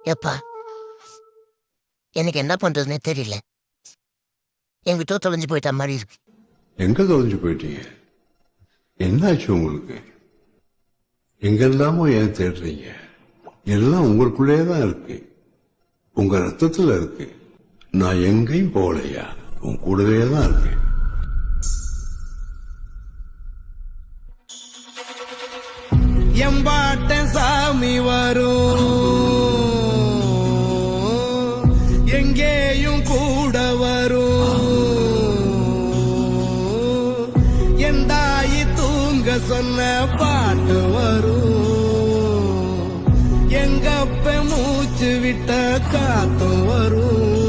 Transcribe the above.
எப்பா எனக்கு என்ன பண்றதுன்னே தெரியல. என்கிட்ட தொலைஞ்சு போயிட்ட மாதிரி இருக்கு. எங்க தொலைஞ்சு போயிட்டீங்க? என்னாச்சு உங்களுக்கு? எங்கெல்லாமோ ஏன் தேடுறீங்க? எல்லாம் உங்களுக்குள்ளேயே தான் இருக்கு, உங்க ரத்தத்துல இருக்கு. நான் எங்கேயும் போகலையா, உன் கூடவே தான் இருக்கேன். எம்பாட்ட சாமி வரும், எங்கேயும் கூட வரும். என் தாயி தூங்க சொன்ன பாட்டு வரும், எங்கப்ப மூச்சு விட்ட காத்தும் வரும்.